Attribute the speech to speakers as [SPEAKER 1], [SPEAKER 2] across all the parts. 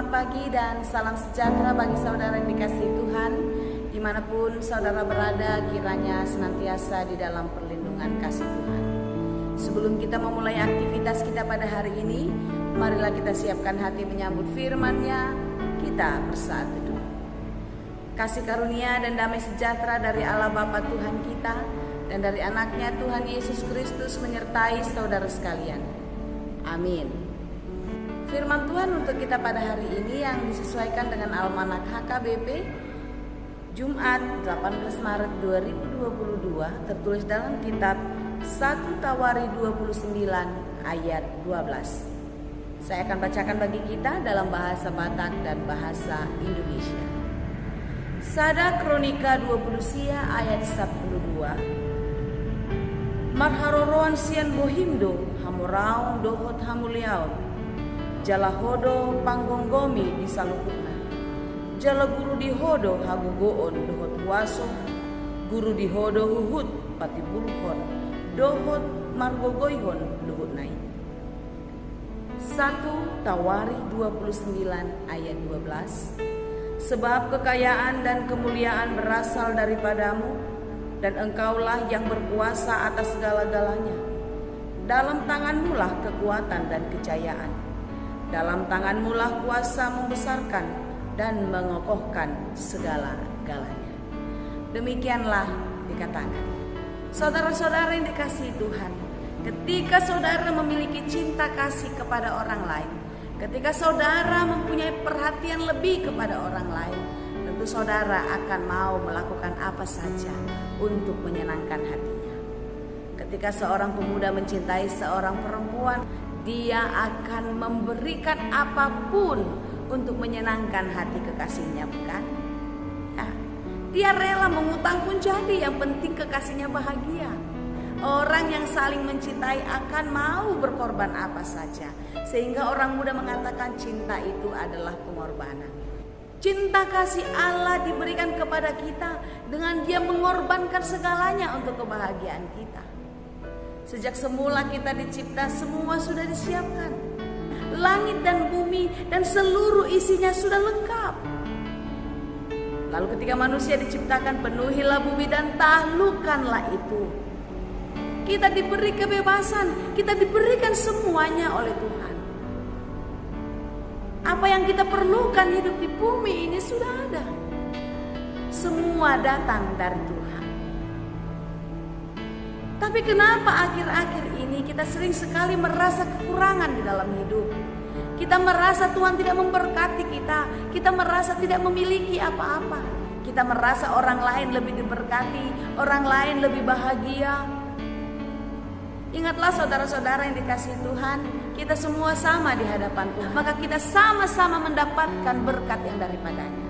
[SPEAKER 1] selamat pagi dan salam sejahtera bagi saudara yang dikasihi Tuhan. Dimanapun saudara berada, kiranya senantiasa di dalam perlindungan kasih Tuhan. Sebelum kita memulai aktivitas kita pada hari ini, marilah kita siapkan hati menyambut firman-Nya. Kita bersatu dulu. Kasih karunia dan damai sejahtera dari Allah Bapa Tuhan kita dan dari anaknya Tuhan Yesus Kristus menyertai saudara sekalian. Amin. Firman Tuhan untuk kita pada hari ini yang disesuaikan dengan Almanak HKBP Jumat 18 Maret 2022 tertulis dalam kitab 1 Tawari 29 ayat 12. Saya akan bacakan bagi kita dalam bahasa Batak dan bahasa Indonesia. Sada Kronika 20 sia ayat 12. Marharoroan sian bohimdo hamuraung dohot hamuliaun. Jala hodo panggonggomi di salukuna. Jala guru di hodo hagugoon dohot waso. Guru di hodo huhut patibulhon dohot margogoihon dohot nai. 1 Tawari 29 ayat 12. Sebab kekayaan dan kemuliaan berasal daripadamu, dan engkaulah yang berkuasa atas segala-galanya. Dalam tanganmulah kekuatan dan kejayaan. Dalam tanganmulah kuasa membesarkan dan mengokohkan segala-galanya. Demikianlah dikatakan. Saudara-saudara yang dikasihi Tuhan, ketika saudara memiliki cinta kasih kepada orang lain, ketika saudara mempunyai perhatian lebih kepada orang lain, tentu saudara akan mau melakukan apa saja untuk menyenangkan hatinya. Ketika seorang pemuda mencintai seorang perempuan, dia akan memberikan apapun untuk menyenangkan hati kekasihnya, bukan? Ya, dia rela mengutang pun jadi, yang penting kekasihnya bahagia. Orang yang saling mencintai akan mau berkorban apa saja. Sehingga orang muda mengatakan cinta itu adalah pengorbanan. Cinta kasih Allah diberikan kepada kita dengan Dia mengorbankan segalanya untuk kebahagiaan kita. Sejak semula kita dicipta, semua sudah disiapkan. Langit dan bumi dan seluruh isinya sudah lengkap. Lalu ketika manusia diciptakan, penuhilah bumi dan taklukkanlah itu. Kita diberi kebebasan, kita diberikan semuanya oleh Tuhan. Apa yang kita perlukan hidup di bumi ini sudah ada. Semua datang dari Tuhan. Tapi kenapa akhir-akhir ini kita sering sekali merasa kekurangan di dalam hidup? Kita merasa Tuhan tidak memberkati kita. Kita merasa tidak memiliki apa-apa. Kita merasa orang lain lebih diberkati, orang lain lebih bahagia. Ingatlah saudara-saudara yang dikasihi Tuhan, kita semua sama di hadapan Tuhan. Maka kita sama-sama mendapatkan berkat yang daripadanya.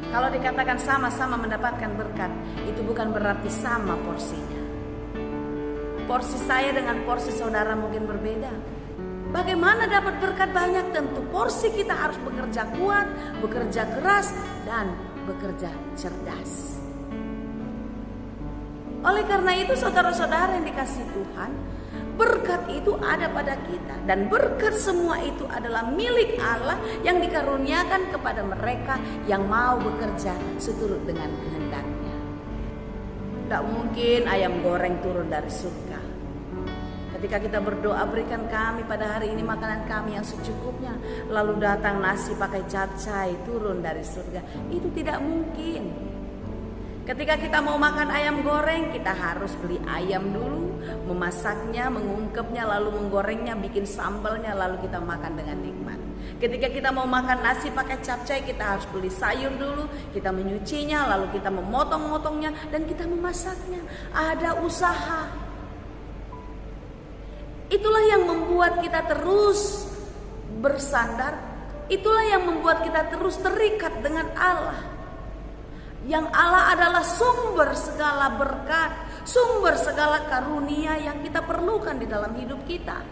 [SPEAKER 1] Kalau dikatakan sama-sama mendapatkan berkat, itu bukan berarti sama porsinya. Porsi saya dengan porsi saudara mungkin berbeda. Bagaimana dapat berkat banyak? Tentu porsi kita harus bekerja kuat, bekerja keras, dan bekerja cerdas. Oleh karena itu saudara-saudara yang dikasihi Tuhan, berkat itu ada pada kita, dan berkat semua itu adalah milik Allah yang dikaruniakan kepada mereka yang mau bekerja seturut dengan kehendaknya. Tidak mungkin ayam goreng turun dari surga. Ketika kita berdoa, berikan kami pada hari ini makanan kami yang secukupnya, lalu datang nasi pakai capcay turun dari surga, itu tidak mungkin. Ketika kita mau makan ayam goreng, kita harus beli ayam dulu, memasaknya, mengungkepnya, lalu menggorengnya, bikin sambalnya, lalu kita makan dengan nikmat. Ketika kita mau makan nasi pakai capcay, kita harus beli sayur dulu, kita menyucinya, lalu kita memotong-motongnya, dan kita memasaknya. Ada usaha. Itulah yang membuat kita terus bersandar. Itulah yang membuat kita terus terikat dengan Allah. Yang Allah adalah sumber segala berkat, sumber segala karunia yang kita perlukan di dalam hidup kita.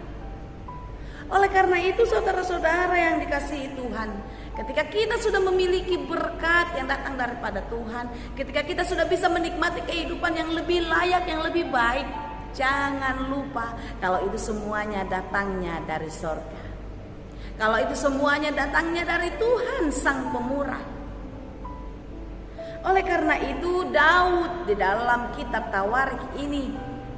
[SPEAKER 1] Oleh karena itu saudara-saudara yang dikasihi Tuhan, ketika kita sudah memiliki berkat yang datang daripada Tuhan, ketika kita sudah bisa menikmati kehidupan yang lebih layak, yang lebih baik, jangan lupa kalau itu semuanya datangnya dari sorga. Kalau itu semuanya datangnya dari Tuhan Sang Pemurah. Oleh karena itu Daud di dalam kitab Tawarikh ini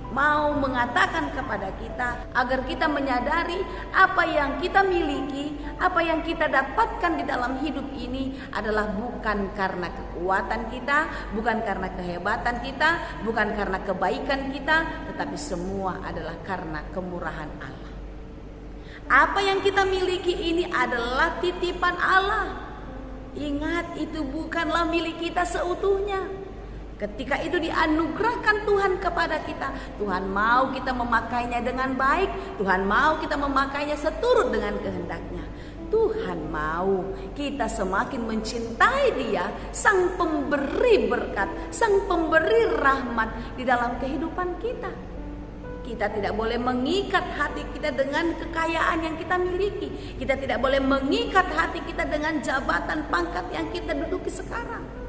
[SPEAKER 1] mau mengatakan kepada kita agar kita menyadari apa yang kita miliki, apa yang kita dapatkan di dalam hidup ini adalah bukan karena kekuatan kita, bukan karena kehebatan kita, bukan karena kebaikan kita, tetapi semua adalah karena kemurahan Allah. Apa yang kita miliki ini adalah titipan Allah. Ingat, itu bukanlah milik kita seutuhnya. Ketika itu dianugerahkan Tuhan kepada kita, Tuhan mau kita memakainya dengan baik, Tuhan mau kita memakainya seturut dengan kehendaknya. Tuhan mau kita semakin mencintai Dia, Sang Pemberi berkat, Sang Pemberi rahmat di dalam kehidupan kita. Kita tidak boleh mengikat hati kita dengan kekayaan yang kita miliki. Kita tidak boleh mengikat hati kita dengan jabatan pangkat yang kita duduki sekarang.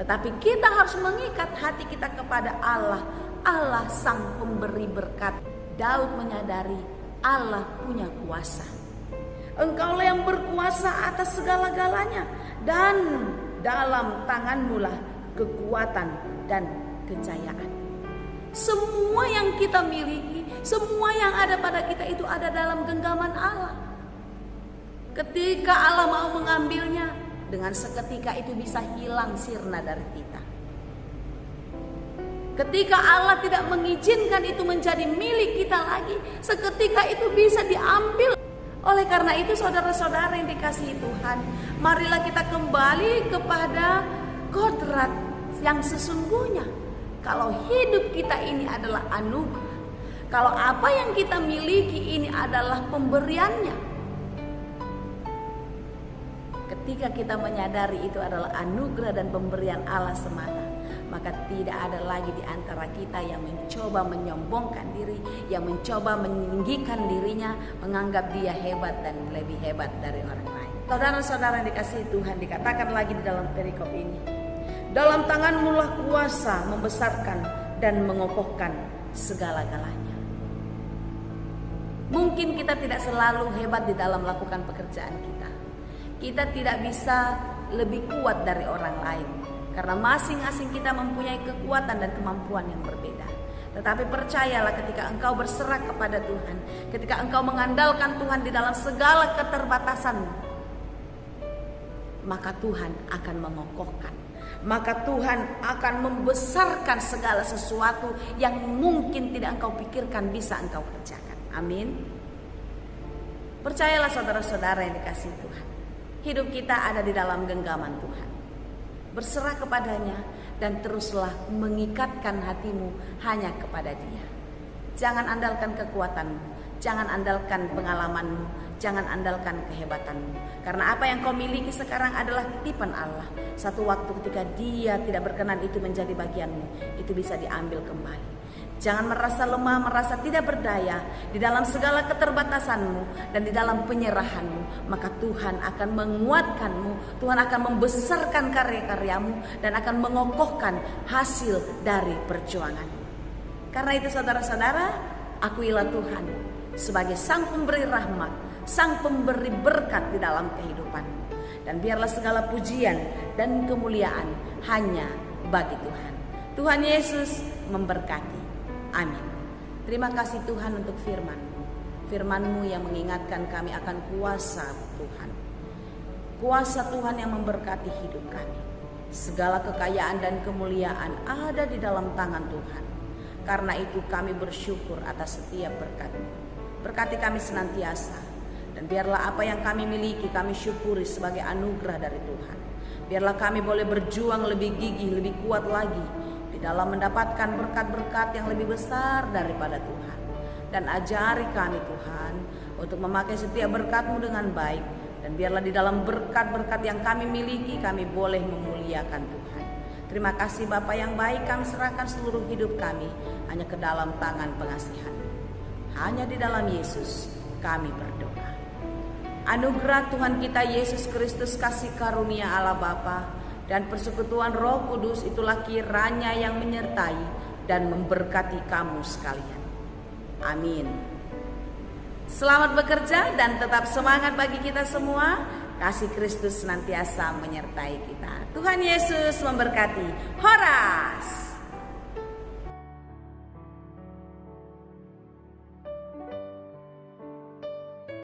[SPEAKER 1] Tetapi kita harus mengikat hati kita kepada Allah, Allah Sang Pemberi berkat. Daud menyadari Allah punya kuasa. Engkaulah yang berkuasa atas segala-galanya, dan dalam tanganmu lah kekuatan dan kejayaan. Semua yang kita miliki, semua yang ada pada kita itu ada dalam genggaman Allah. Ketika Allah mau mengambilnya, dengan seketika itu bisa hilang sirna dari kita. Ketika Allah tidak mengizinkan itu menjadi milik kita lagi, seketika itu bisa diambil. Oleh karena itu saudara-saudara yang dikasihi Tuhan, marilah kita kembali kepada kodrat yang sesungguhnya. Kalau hidup kita ini adalah anugerah, kalau apa yang kita miliki ini adalah pemberiannya, ketika kita menyadari itu adalah anugerah dan pemberian Allah semata, maka tidak ada lagi di antara kita yang mencoba menyombongkan diri, yang mencoba meninggikan dirinya, menganggap dia hebat dan lebih hebat dari orang lain. Saudara-saudara yang dikasihi Tuhan, dikatakan lagi di dalam perikop ini, dalam tanganmu lah kuasa membesarkan dan mengokohkan segala-galanya. Mungkin kita tidak selalu hebat di dalam melakukan pekerjaan kita. Kita tidak bisa lebih kuat dari orang lain, karena masing-masing kita mempunyai kekuatan dan kemampuan yang berbeda. Tetapi percayalah, ketika engkau berserah kepada Tuhan, ketika engkau mengandalkan Tuhan di dalam segala keterbatasanmu, maka Tuhan akan mengokohkan, maka Tuhan akan membesarkan segala sesuatu yang mungkin tidak engkau pikirkan bisa engkau kerjakan. Amin. Percayalah saudara-saudara yang dikasihi Tuhan, hidup kita ada di dalam genggaman Tuhan. Berserah kepadanya dan teruslah mengikatkan hatimu hanya kepada Dia. Jangan andalkan kekuatanmu, jangan andalkan pengalamanmu, jangan andalkan kehebatanmu. Karena apa yang kau miliki sekarang adalah titipan Allah. Satu waktu ketika Dia tidak berkenan itu menjadi bagianmu, itu bisa diambil kembali. Jangan merasa lemah, merasa tidak berdaya di dalam segala keterbatasanmu dan di dalam penyerahanmu. Maka Tuhan akan menguatkanmu, Tuhan akan membesarkan karya-karyamu dan akan mengokohkan hasil dari perjuanganmu. Karena itu saudara-saudara, akuilah Tuhan sebagai Sang Pemberi rahmat, Sang Pemberi berkat di dalam kehidupanmu. Dan biarlah segala pujian dan kemuliaan hanya bagi Tuhan. Tuhan Yesus memberkati. Amin. Terima kasih Tuhan untuk firman-Mu. Firman-Mu yang mengingatkan kami akan kuasa Tuhan. Kuasa Tuhan yang memberkati hidup kami. Segala kekayaan dan kemuliaan ada di dalam tangan Tuhan. Karena itu kami bersyukur atas setiap berkat-Mu. Berkati kami senantiasa. Dan biarlah apa yang kami miliki kami syukuri sebagai anugerah dari Tuhan. Biarlah kami boleh berjuang lebih gigih, lebih kuat lagi dalam mendapatkan berkat-berkat yang lebih besar daripada Tuhan. Dan ajari kami Tuhan untuk memakai setiap berkat-Mu dengan baik. Dan biarlah di dalam berkat-berkat yang kami miliki kami boleh memuliakan Tuhan. Terima kasih Bapa yang baik, kami serahkan seluruh hidup kami hanya ke dalam tangan pengasihan-Mu. Hanya di dalam Yesus kami berdoa. Anugerah Tuhan kita Yesus Kristus, kasih karunia Allah Bapa dan persekutuan Roh Kudus itulah kiranya yang menyertai dan memberkati kamu sekalian. Amin. Selamat bekerja dan tetap semangat bagi kita semua. Kasih Kristus senantiasa menyertai kita. Tuhan Yesus memberkati. Horas.